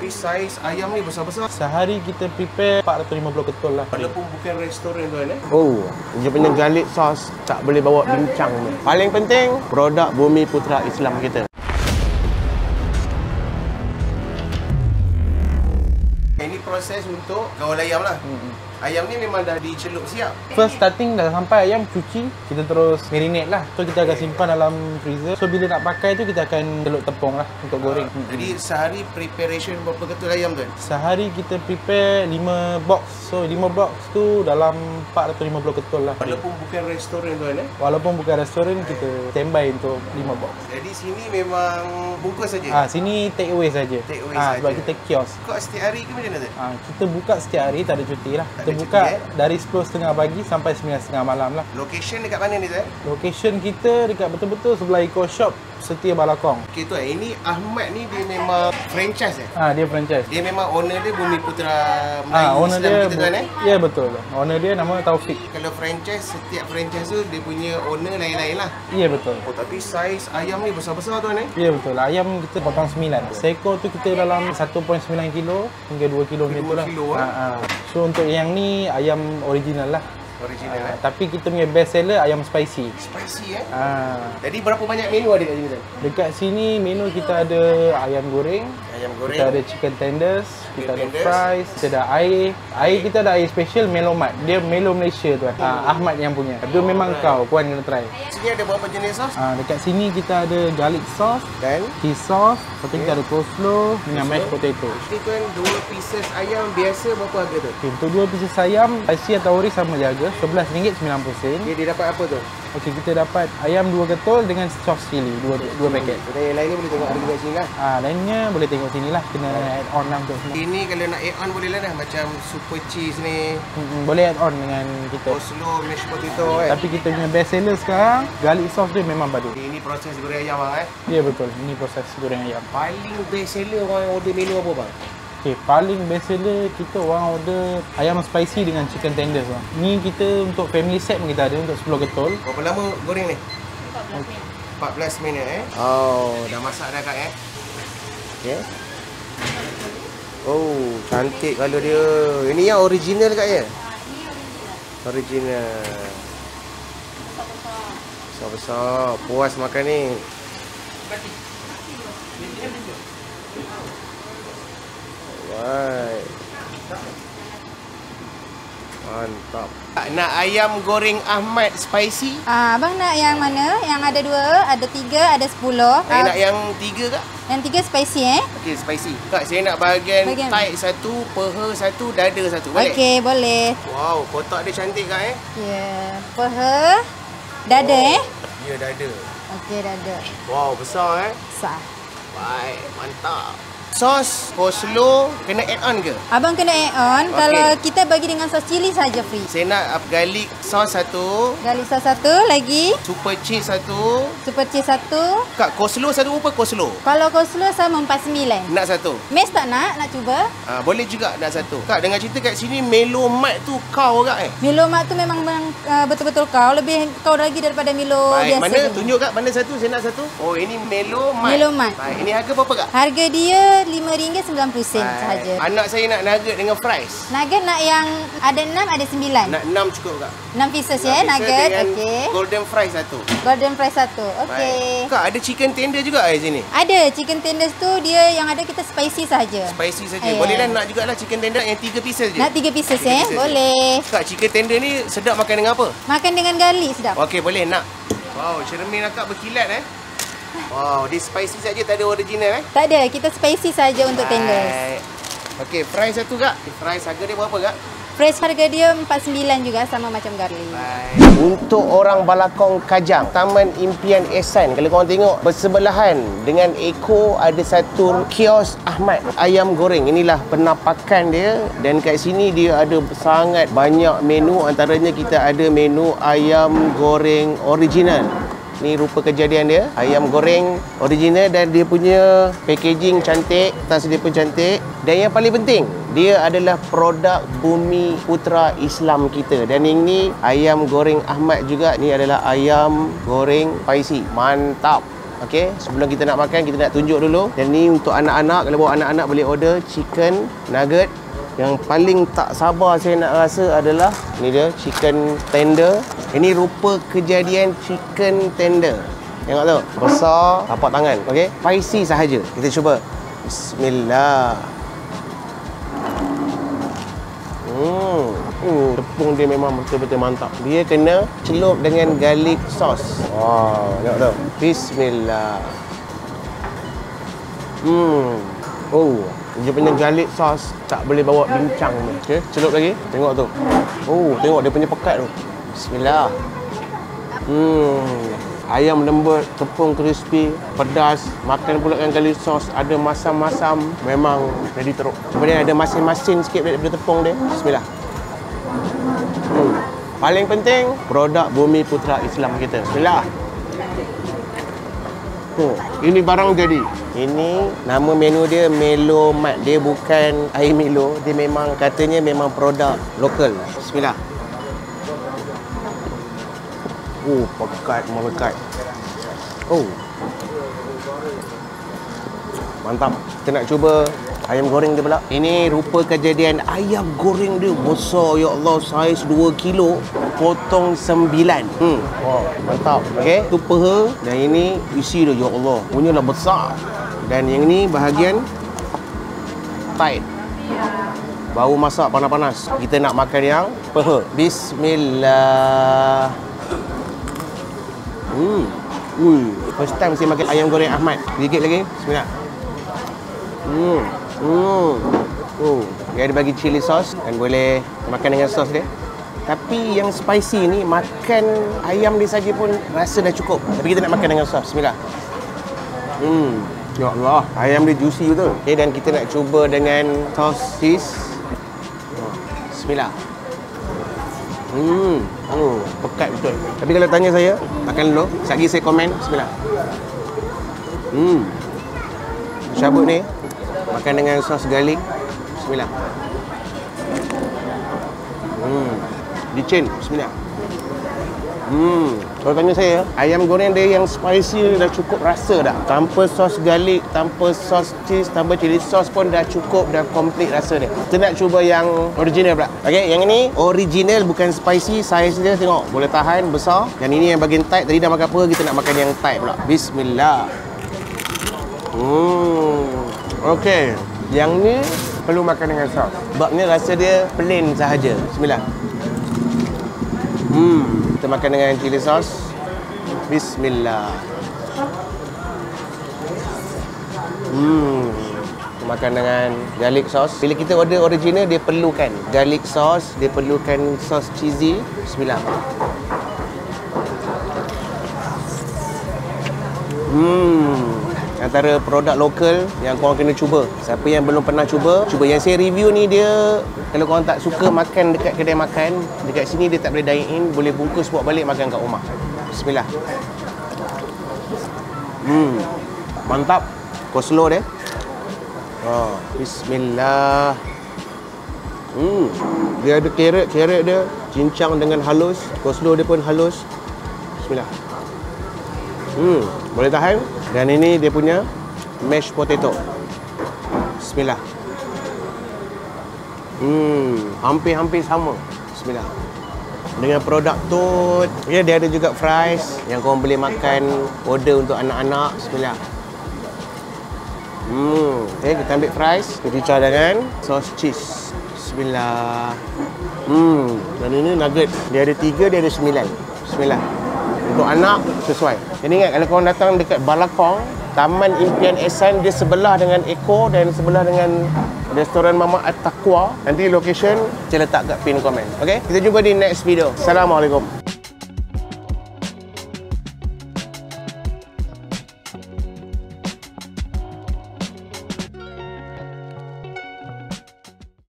Tapi saiz ayam ni besar-besar. Sehari kita prepare 450 ketul lah. Walaupun bukan restoran tuan Oh, dia punya garlic sauce tak boleh bawa bincang ni. Paling penting, produk Bumi Putra Islam kita. Ini proses untuk kawal ayam lah. Ayam ni memang dah dicelup siap. First starting dah sampai ayam cuci, kita terus marinate lah. So kita akan simpan dalam freezer. So bila nak pakai tu kita akan celup tepung lah untuk goreng. Jadi sehari preparation berapa ketul ayam tuan? Sehari kita prepare 5 box. So 5 box tu dalam 450 ketul lah. Walaupun bukan restoran tuan Walaupun bukan restoran, kita standby untuk 5 box. Jadi sini memang bungkus saja. Sini take away saja. Take away Sebab saja. kita kios. Kau setiap hari ke macam mana tu? Kita buka setiap hari, tak ada cuti lah. Tak Kita ada buka cuti, dari 10.30 pagi sampai 9.30 malam lah. Location dekat mana ni tuan? Location kita dekat betul-betul sebelah Eco Shop Setia Balakong. Okey tuan, ini Ahmad ni dia memang franchise Dia franchise. Dia memang owner dia Bumi Putra Melayu Owner Islam dia kita tuan Ya betul. Owner dia nama Taufik. Kalau franchise, setiap franchise tu dia punya owner lain-lain lah. Ya betul. Oh, tapi saiz ayam ni besar-besar tuan Ya betul. Ayam kita potong 9. Seekor tu kita dalam 1.9 kilo hingga 2 kilo macam tu lah. kilo, So untuk yang ni ayam original lah. Original Tapi kita punya best seller ayam spicy. Spicy Jadi Jadi berapa banyak menu ada kat sini tuan? dekat sini menu kita ada ayam goreng, Ayam goreng. kita ada chicken tenders, kita ada tenders. fries, kita ada air. Air kita ada air special Melomat. Dia Melo Malaysia tuan. Ahmad yang punya. Dia memang puan kena try. Sini ada berapa jenis sos? Dekat sini kita ada garlic sauce, Dan cheese sauce, lepas tu kita ada coleslaw dengan mashed potato. ni tuan 2 pieces ayam biasa berapa harga tu? Okay, untuk 2 pieces ayam, spicy atau ori sama je harga, RM11.90. Dia dapat apa tu? Okey, kita dapat ayam 2 ketul dengan sos cili, 2 paket. Dan yang lain ni boleh tengok harga kat sini lah. Lainnya boleh tengok sini lah, kena add on lah untuk semua. Ini kalau nak add on boleh lah dah. Macam super cheese ni, Boleh add on dengan kita. coleslaw, mashed potato Tapi kita punya best seller sekarang, garlic sauce dia memang padu. Ini proses goreng ayam bang Ya betul, ini proses goreng ayam. Paling best seller orang yang order menu apa bang? Okay, paling best seller kita orang order ayam spicy dengan chicken tenders bang. Ni kita untuk family set pun kita ada untuk 10 ketul. Berapa lama goreng ni? 14 minit Oh, dah masak dah kak Okay. Oh, cantik kalau dia. Ini yang original kak ya? Original. Besar-besar. Puas makan ni. Alright. Mantap. Nak ayam goreng Ahmad spicy? Abang nak yang mana? Yang ada 2, ada 3, ada 10. Saya nak yang 3 kak? Yang 3 spicy Okey, spicy. Kak, saya nak bahagian tight satu, peha satu, dada satu. Boleh? Okey, boleh. Wow, kotak dia cantik kak Ya, peha, dada Ya, dada. Okey, dada. Wow, besar Sah. Baik, mantap. Sos, coleslaw, kena add on ke? Abang kena add on. Okey. Kalau kita bagi dengan sos cili saja free. Saya nak garlic sauce satu, Garlic sauce 1 lagi, super cheese satu. super cheese 1. Kak, coleslaw satu apa coleslaw? Kalau coleslaw sama 49. Nak satu? Mes tak nak? Nak cuba? Boleh juga nak satu. Kak, dengar cerita kat sini Melomat tu kau kak Milo mak tu memang betul-betul kau. Lebih kau lagi daripada Milo Baik, biasa. mana? ni. Tunjuk kak, mana satu? Saya nak satu. Oh, ini Melomat. Melomat. Baik, ini harga berapa kak? Harga dia RM5.90 sahaja. Anak saya nak nugget dengan fries. Nugget nak yang ada 6, ada 9. Nak 6 cukup kak. 6 pieces 6 ya, pieces nugget. dengan Okey. golden fries satu. Golden fries 1. Okey. Baik. Kak, ada chicken tender juga di sini? Ada chicken tenders tu, dia yang ada kita spicy saja. Spicy saja. Ya. Boleh lah nak jugalah chicken tender yang 3 pieces je. Nak 3 pieces 3 pieces je. Boleh. Kak, chicken tender ni sedap makan dengan apa? Makan dengan garlic sedap. Okey, boleh nak. Wow, cermin akak berkilat Wow, dia spicy saja, tak ada original Tak ada, kita spicy saja untuk tenders. Baik. Okey, fries satu kak. Fries harga dia berapa kak? Fresh harga dia 49 juga, sama macam garlic. Baik. Untuk orang Balakong Kajang, Taman Impian Ehsan, kalau korang tengok bersebelahan dengan Eko ada satu kios Ahmad ayam goreng. Inilah penampakan dia, dan kat sini dia ada sangat banyak menu. Antaranya kita ada menu ayam goreng original. Ni rupa kejadian dia, ayam goreng original, dan dia punya packaging cantik, tas dia pun cantik, dan yang paling penting dia adalah produk Bumi Putra Islam kita. Dan ini ayam goreng Ahmad juga, ni adalah ayam goreng spicy. Mantap. Okey, sebelum kita nak makan, kita nak tunjuk dulu. Dan ni untuk anak-anak, kalau bawa anak-anak boleh order chicken nugget. Yang paling tak sabar saya nak rasa adalah ni dia, chicken tender. Ini rupa kejadian chicken tender. Tengok tu, besar, tapak tangan. Okey, spicy sahaja. Kita cuba. Bismillah. Tepung dia memang betul-betul mantap. Dia kena celup dengan garlic sauce. Wow, tengok tu. Bismillah. Oh, dia punya garlic sauce tak boleh bawa bincang. Okey, celup lagi. Tengok tu. Oh, tengok dia punya pekat tu. Bismillah. Ayam lembut, tepung crispy, pedas, makan pula dengan garlic sauce, ada masam-masam, memang ready teruk. Cuma dia ada masin-masin sikit daripada tepung dia. Bismillah. Paling penting, produk Bumi Putra Islam kita. Bismillah. Ini barang jadi. Ini nama menu dia Melo Mat. Dia bukan air Melo, dia memang katanya memang produk lokal. Bismillah. Pekat, melekat. Mantap. Kita nak cuba ayam goreng dia pula. Ini rupa kejadian ayam goreng dia besar, ya Allah, saiz 2 kilo, potong 9. Wow, mantap. Okey, tu peha dan ini isi dia, ya Allah. Punyalah besar. Dan yang ni bahagian tight. Bau masak panas-panas. Kita nak makan yang peha. Bismillah. First time saya makan ayam goreng Ahmad. Sedikit lagi. Bismillah. Dia ada bagi chili sauce dan boleh makan dengan sos dia. Tapi yang spicy ni, makan ayam dia saja pun rasa dah cukup. Tapi kita nak makan dengan sos. Bismillah. Ya Allah, ayam dia juicy betul. Okay, dan kita nak cuba dengan sosis. Bismillah. Pekat betul. Tapi kalau tanya saya, makan dulu. Sekejap lagi saya komen. Bismillah. Cabut ni, makan dengan sos garlic. Bismillah. Licin. Bismillah. Kalau tanya saya, ayam goreng dia yang spicy dah cukup rasa dah. Tanpa sos garlic, tanpa sos cheese, tanpa chili sauce pun dah cukup, dah komplit rasa dia. Kita nak cuba yang original pula. Okey, yang ini original, bukan spicy. Saiz dia tengok, boleh tahan, besar. Dan ini yang bagian tight. Tadi dah makan apa, kita nak makan yang tight pula. Bismillah. Okey, yang ni perlu makan dengan sos. Sebabnya rasa dia plain sahaja. Bismillah. Kita makan dengan chili sauce. Bismillah. Kita makan dengan garlic sauce. Bila kita order original, dia perlukan garlic sauce, dia perlukan sos cheesy. Bismillah. Antara produk lokal yang korang kena cuba. Siapa yang belum pernah cuba, cuba. Yang saya review ni dia, kalau korang tak suka makan dekat kedai makan, dekat sini dia tak boleh dine in, boleh bungkus bawa balik makan kat rumah. Bismillah. Mantap. Coleslaw dia. Bismillah. Dia ada carrot dia cincang dengan halus. Coleslaw dia pun halus. Bismillah. Boleh tahan. Dan ini dia punya mashed potato. Bismillah. Hampir-hampir sama. Bismillah. Dengan produk tu, ya, dia ada juga fries yang korang boleh makan, order untuk anak-anak. Bismillah. Okay, kita ambil fries, kita cicah dengan sos cheese. Bismillah. Dan ini nugget. Dia ada 3, dia ada 9. Bismillah. Untuk anak, sesuai. Jadi ingat, kalau korang datang dekat Balakong, Taman Impian Ehsan, dia sebelah dengan Eko dan sebelah dengan restoran Mama At-Taqwa. Nanti location saya letak kat pin komen. Okay? Kita jumpa di next video. Assalamualaikum.